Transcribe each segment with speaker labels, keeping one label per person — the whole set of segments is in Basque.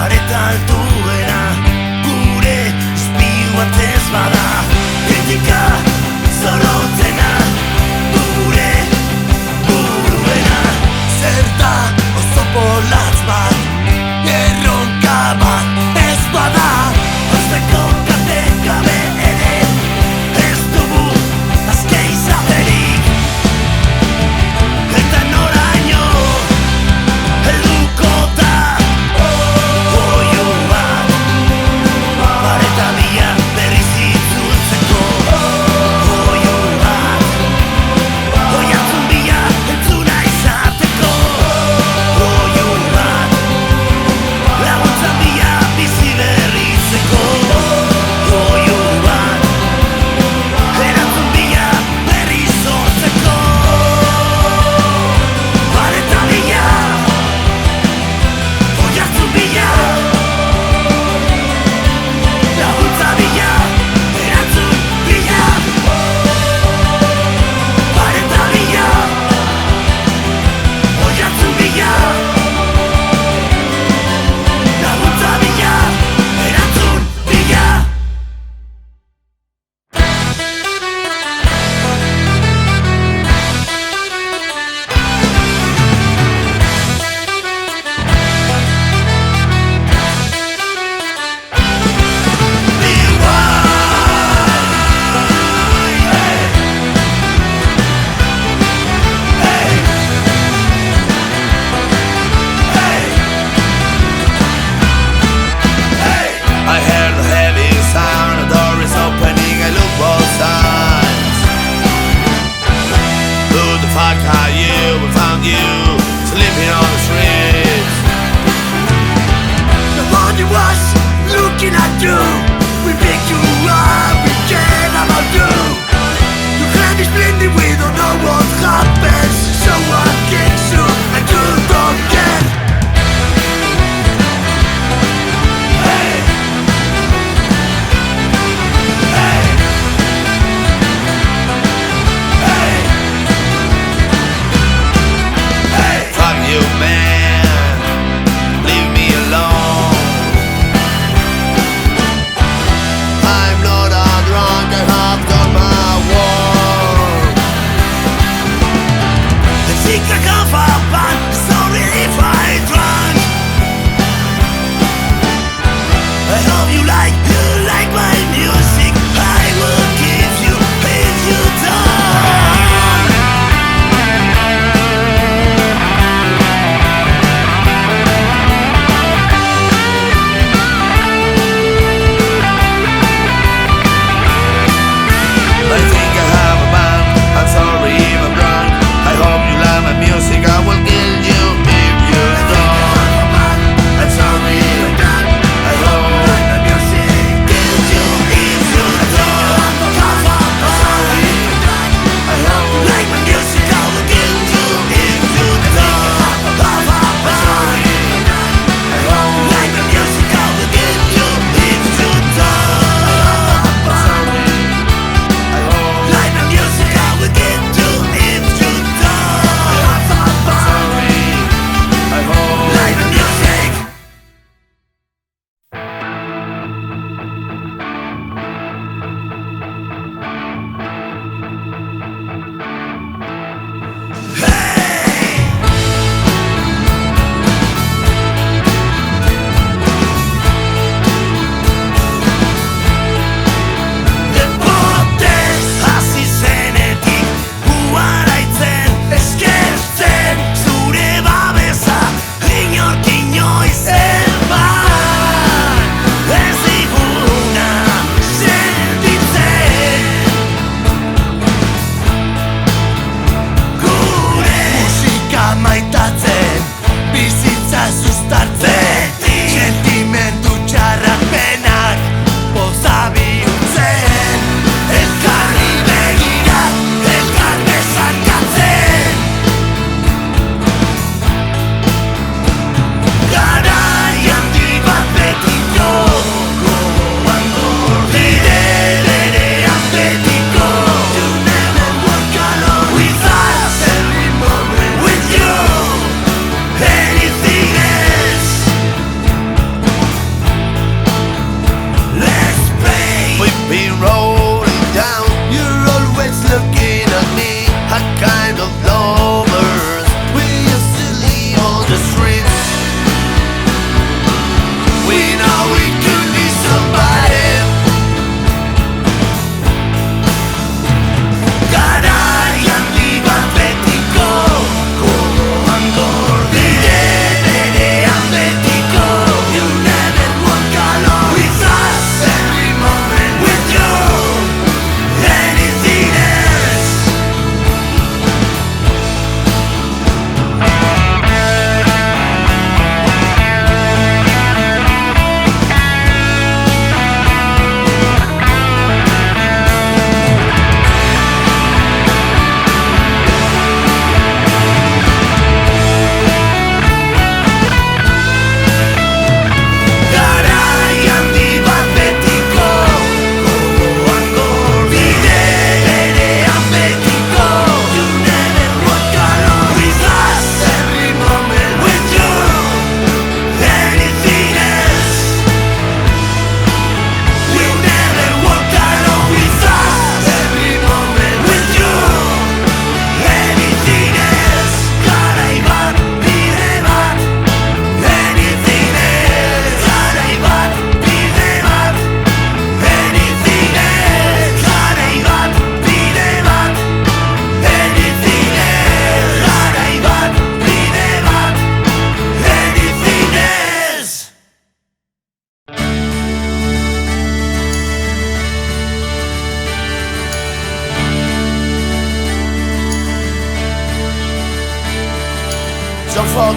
Speaker 1: pareta altuena gure ispilu batez bada. Kritika zorotzena gure buruena. Zer da oztopo latz bat, erronka bat ez bada. Osteko kate gabe ere ez dugu azke izaterik. Eta noraino helduko da oihu bat, pareta bila berriz itzultzeko. Oihu bat, oihartzun bila entzuna izateko. Oihu bat,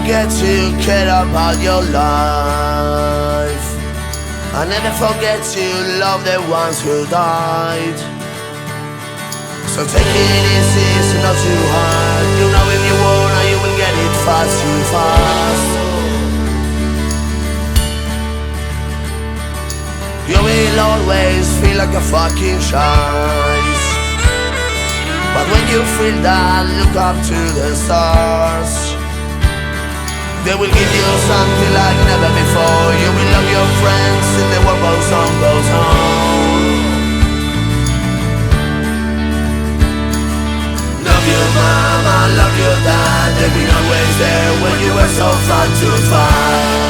Speaker 1: forget to care about your life. I never forget to love the ones who died. So take it easy, it's not too hard. You know if you wanna, you will get it fast, too fast. You will always feel like a fucking shite. But when you feel that, look up to the stars. They will give you something like never before. You will love your friends and the world goes on, goes on. Love your mama, love your dad. They've been always there when you were so far too far.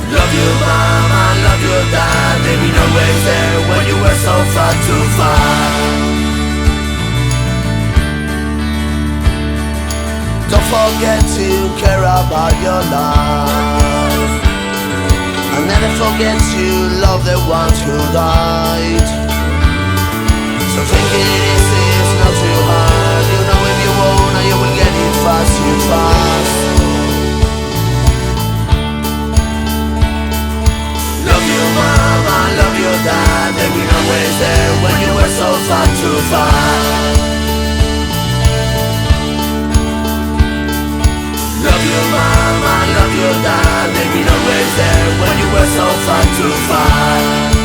Speaker 1: Love your mama, love your dad. They've been always there when you were so far too far. Don't forget to care about your life. And never forget to love the ones who died. So take it easy, it's not too hard. You know if you wanna, you will get it fast, too fast. Love your mama, love your dad. They've been always there when you were so far too far. Love your mama, love your dad. They've been always there when you were so far too far.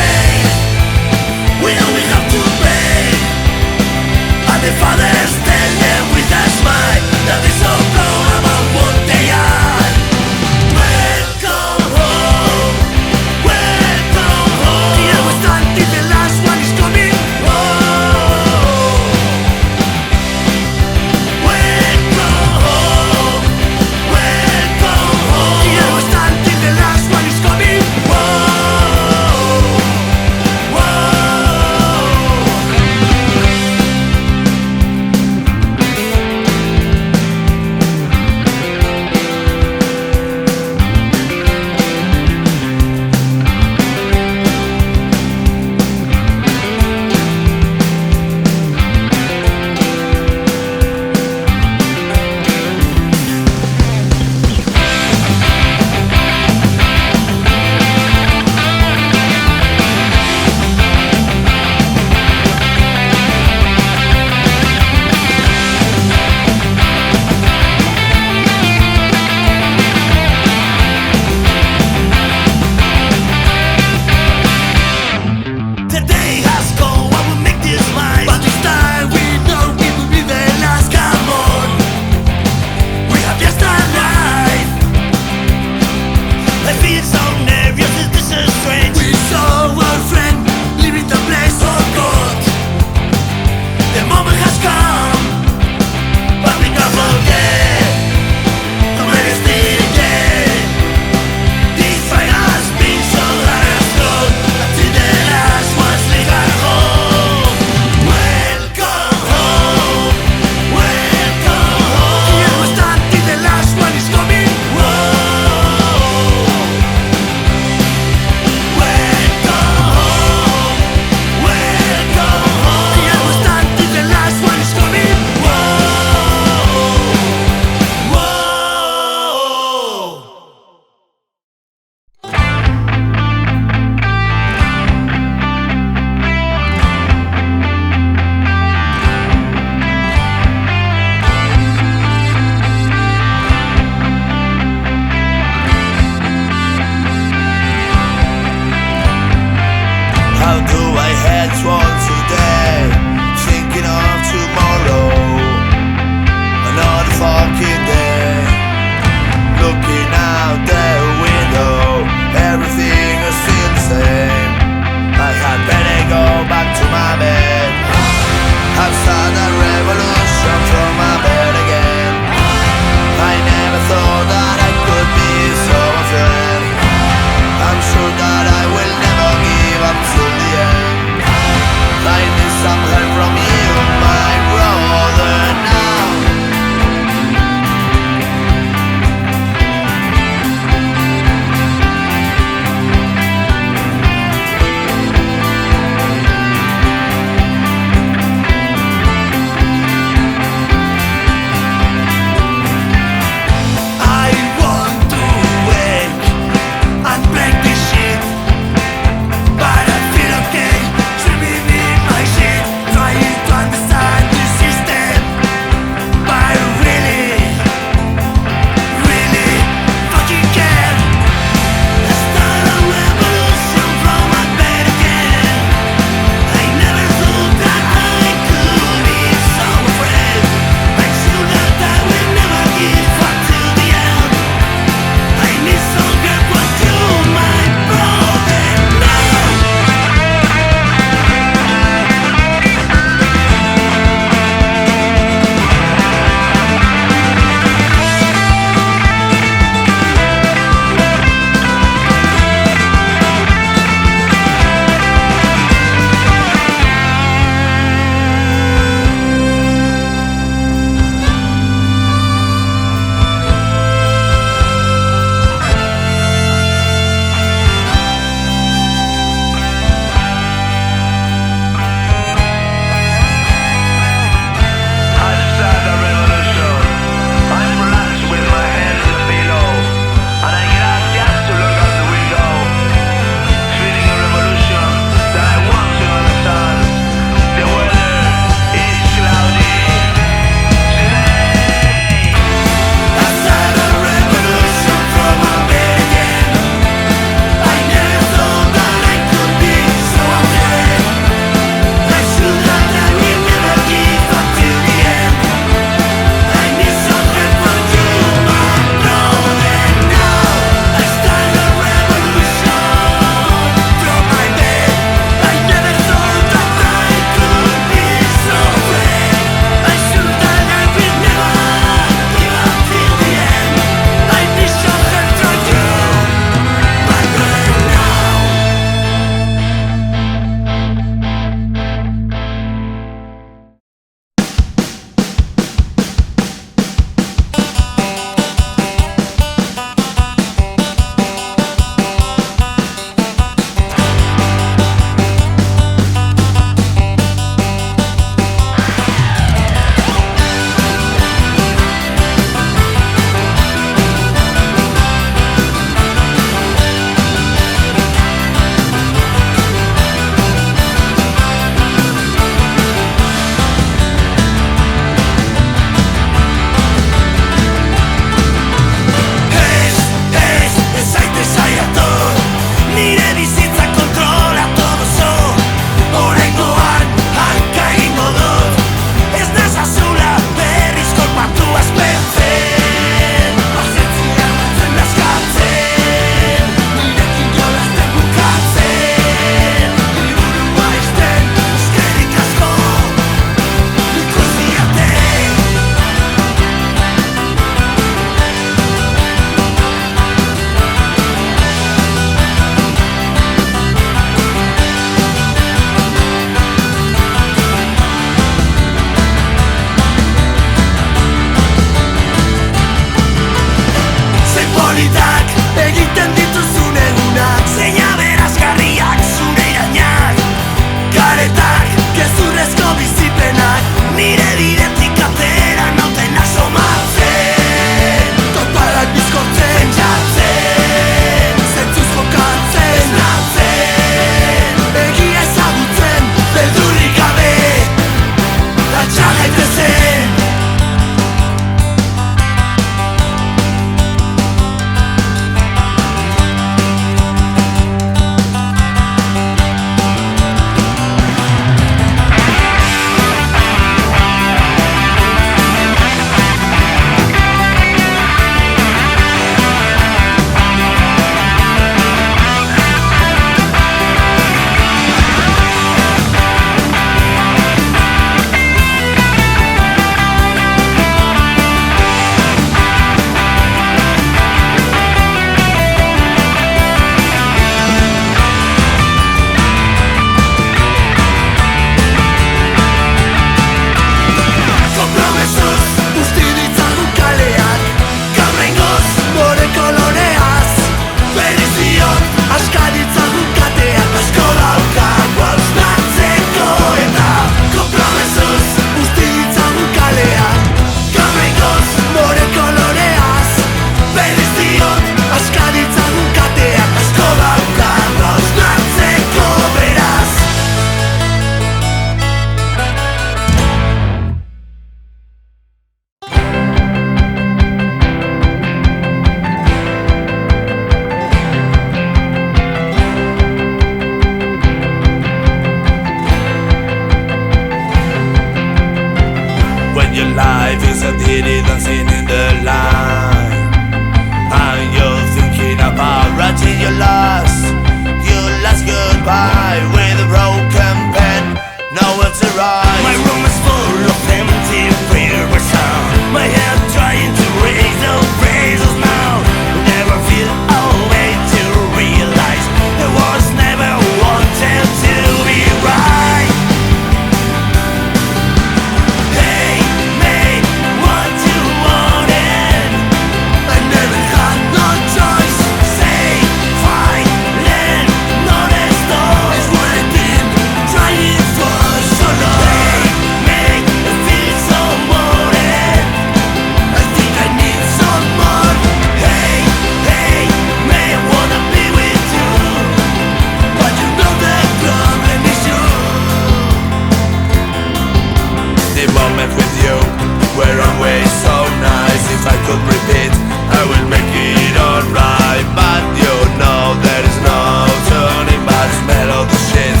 Speaker 1: I will make it alright. But you know there is no turning back. Smell of the shit,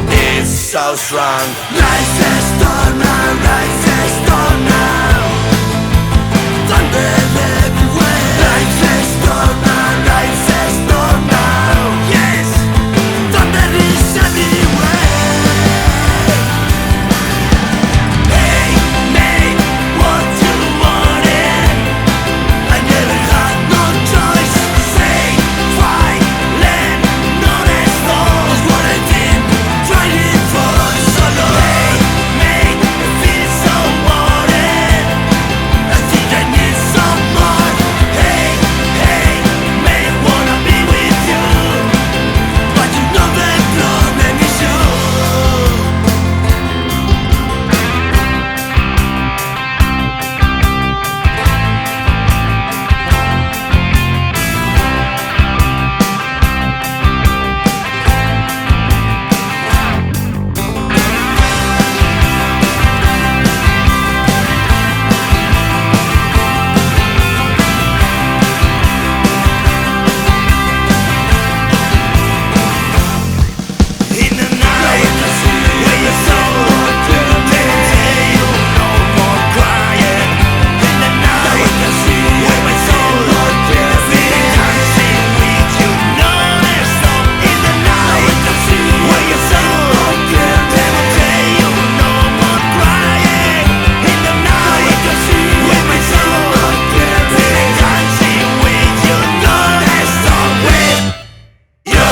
Speaker 1: it's so strong. Rise a storm now, rise a storm now. Thunder everywhere. Rise a storm now, rise a storm now. Yes, thunder is everywhere. Hey, mate, what you wanted? I never had no choice. Say, fight, let, not a storm. Was what I did, tried it for solo. Hey, mate, it feels so wanted. I think I need some more. Hey, hey, mate, wanna be with you. But you know the problem is you. In the night, when your soul takes you, no more crying. In the night, when my soul feeling dancing with you, non-stop. In the night, when your soul takes you, no more crying. In the night, when my soul feeling dancing with you, non-stop. With you.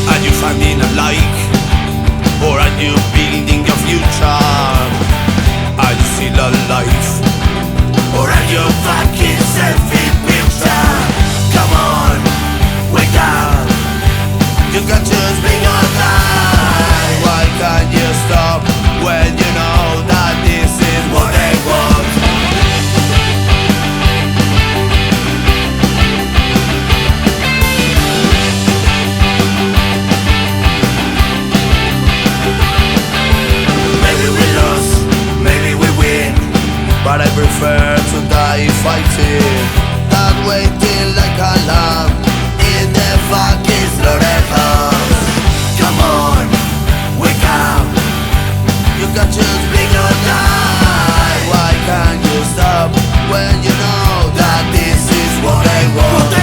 Speaker 1: Are you finding a like? Or are you building your future? Are you still alive? Or are you fucking self-picture? Come on, wake up. You can just bring your life. Why can't you stop when you know that this is what they want? Maybe we lose, maybe we win, but I prefer to die fighting than waiting like a lamb in the fucking slaughterhouse. Come on, wake up. You can just bring your life. Why can't you stop when you know that this is what I want?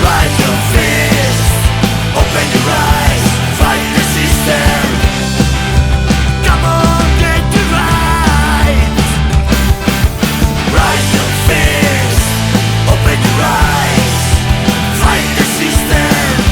Speaker 1: Rise your fist, open your eyes, fight the system. Come on, get it right. Rise your fist, open your eyes, fight the system.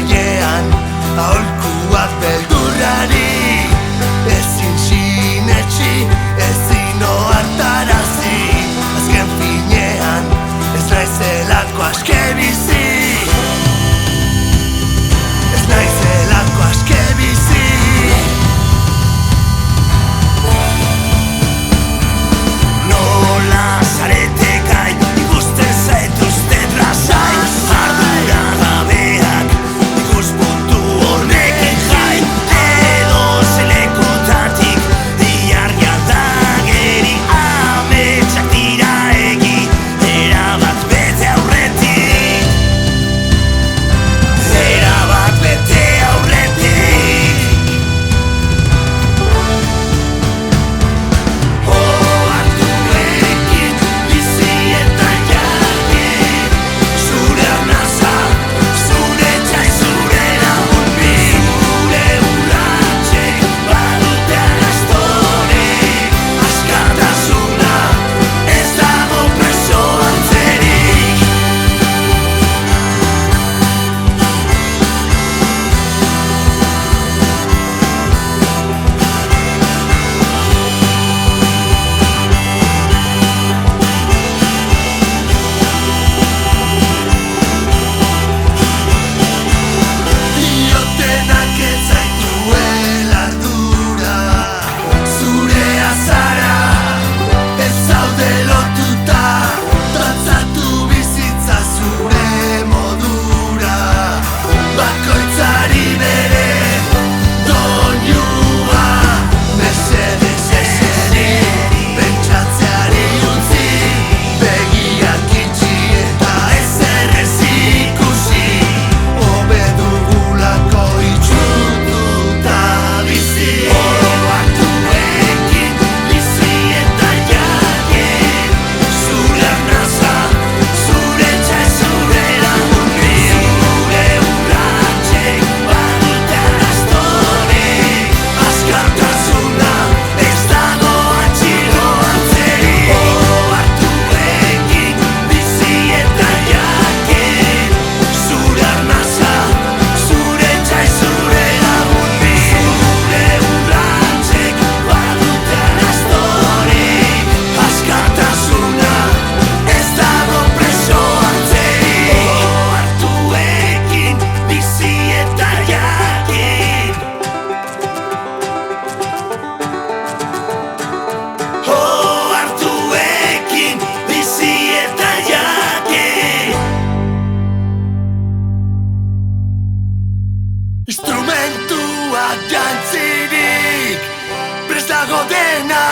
Speaker 1: gainean aholkuak beldurrari. Ezin sinetxi, ezin ohartarazi, azken finean ez naizelako aske bizi. Ez naizelako aske bizi. Nola zarete gai, ikusten zaituztet lasai, ardura gabeak ikuspuntu honekin jai. Edozein lekutatik diarria da geri, ametsak dira egi, erabat bete aurretik. Erabat bete aurretik. Ohartuekin bizi eta jake, zure arnaza, zure etxai, zure lagun bi. Zure urratsek badute arrastore, askatasuna ez dago preso antzerik. Diotenak ez zaituela ardura, zure azara ez zaude lotuta, tratzatu bizitza zure modura. Bakoitzari bere doinua, mesedez eseri, pentsatzeari utzi, begiak itxi eta ezer ez ikusi. Hobe dugulako itxututa bizi. Ohartuekin bizi eta jake, zure arnaza, zure etxai, zure lagun bi. Zure urratsek badute arrastore, askatasuna ez dago atxilo antzerik. Ohartuekin bizi eta jake, zure arnaza, zure etxai, zure lagun bi. Zure urratsek badute arrastore, askatasuna ez dago preso antzerik. Ohartuekin bizi eta jakin. Ohartuekin bizi eta jakin. Instrumentuak jantzirik prest dago dena,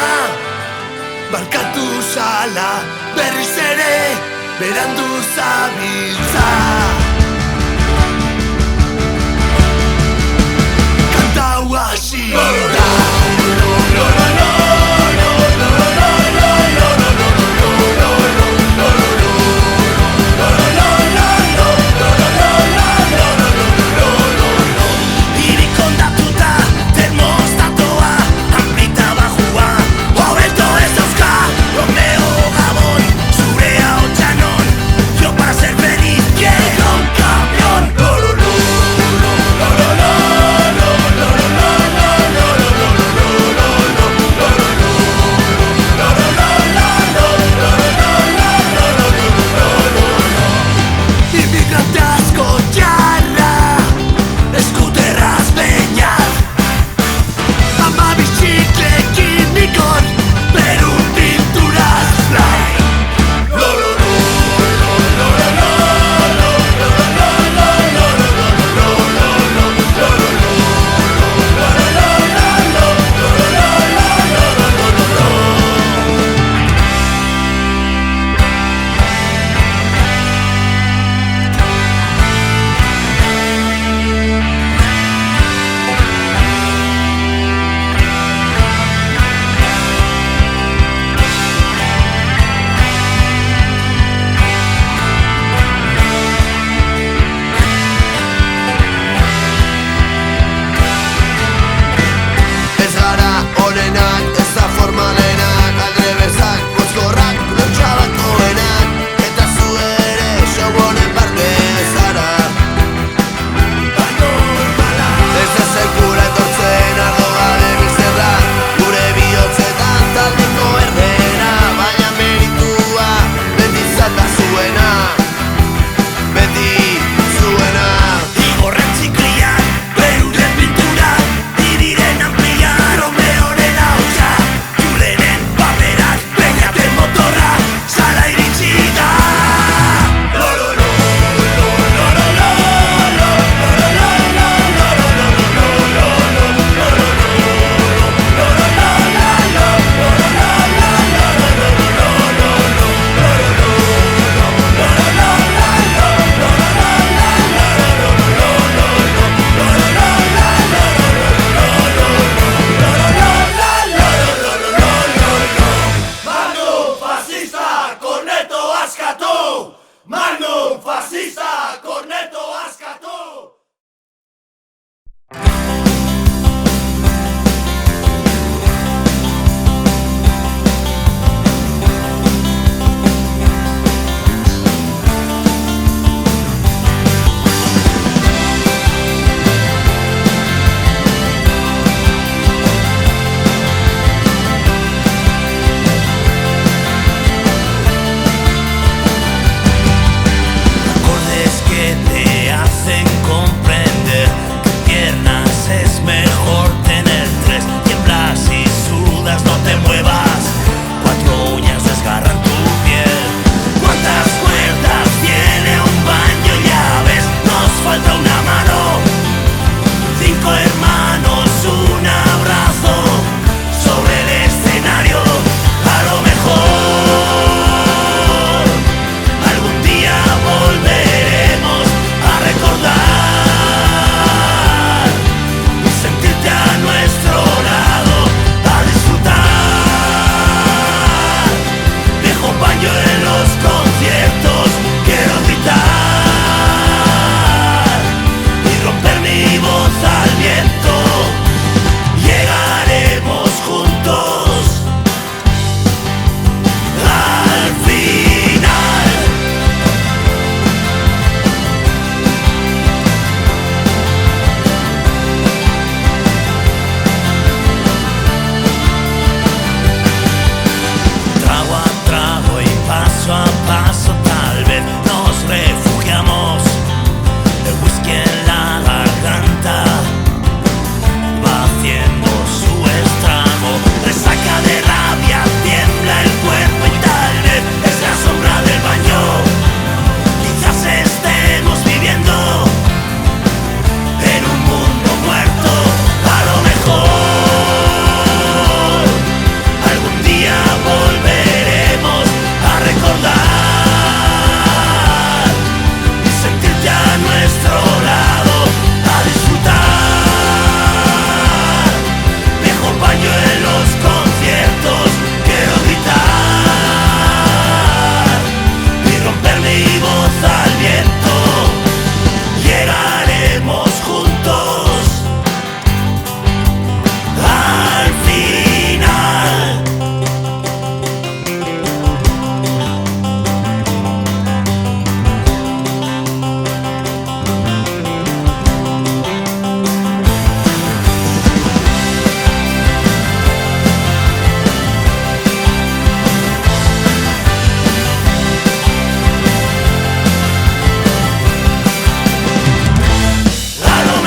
Speaker 1: barkatu zala berriz ere berandu zabiltza. Kanta hau hasi da. Irik hondatuta termostatoa, amplita bajua, hobeto ez dauzka. Romeo Gabon, zure ahotsa non, yo para ser feliz quiero.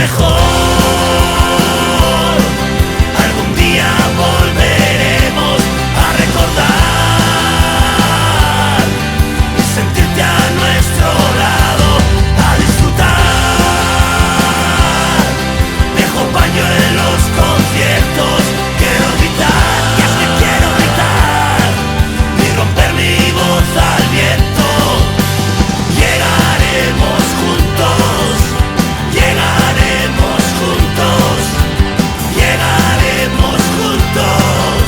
Speaker 2: mejor. Algún día volveremos a recordar y sentirte a nuestro lado, a disfrutar. Dejo paño en los conciertos, quiero gritar, y es que quiero gritar y romper mi voz al viento. Llegaremos juntos, llegaremos juntos, llegaremos juntos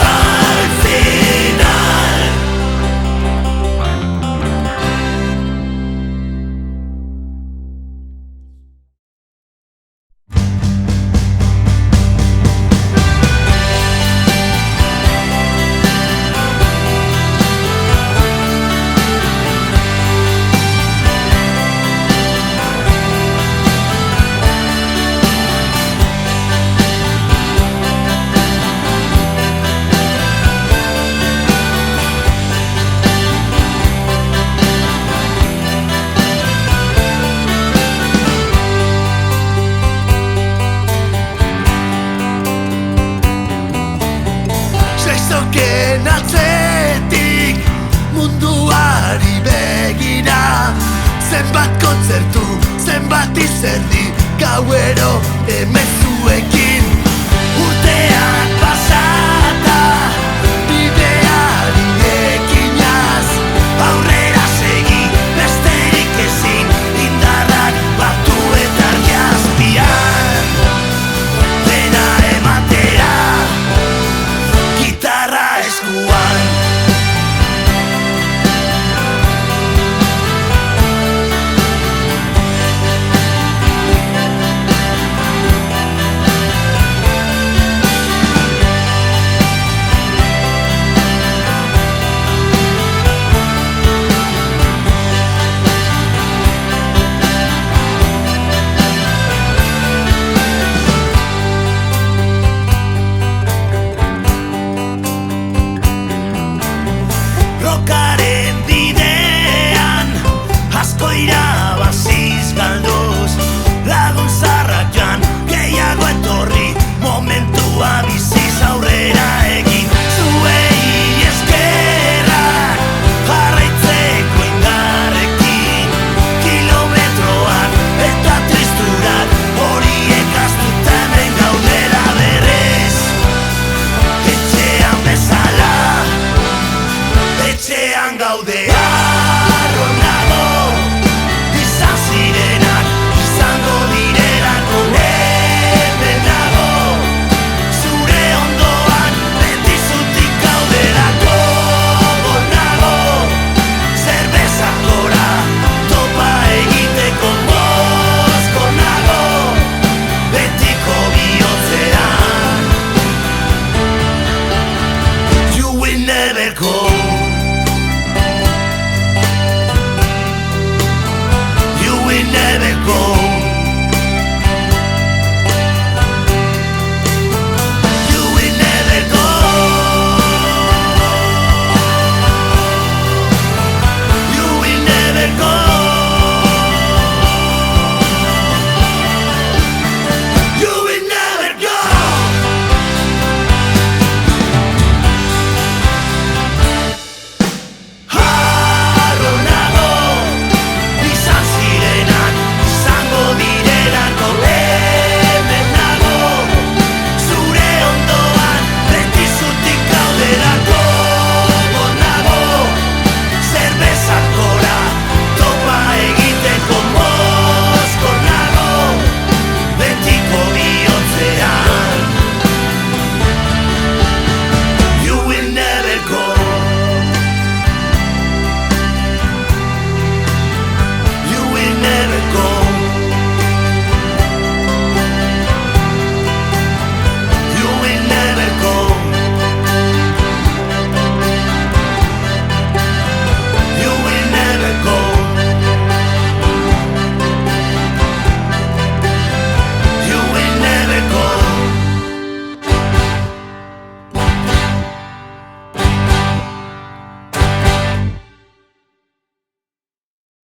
Speaker 2: al final.
Speaker 1: Seizoken atzetik munduari begira, zenbat kontzertu, zenbat izerdi, gauero emezuekin urteak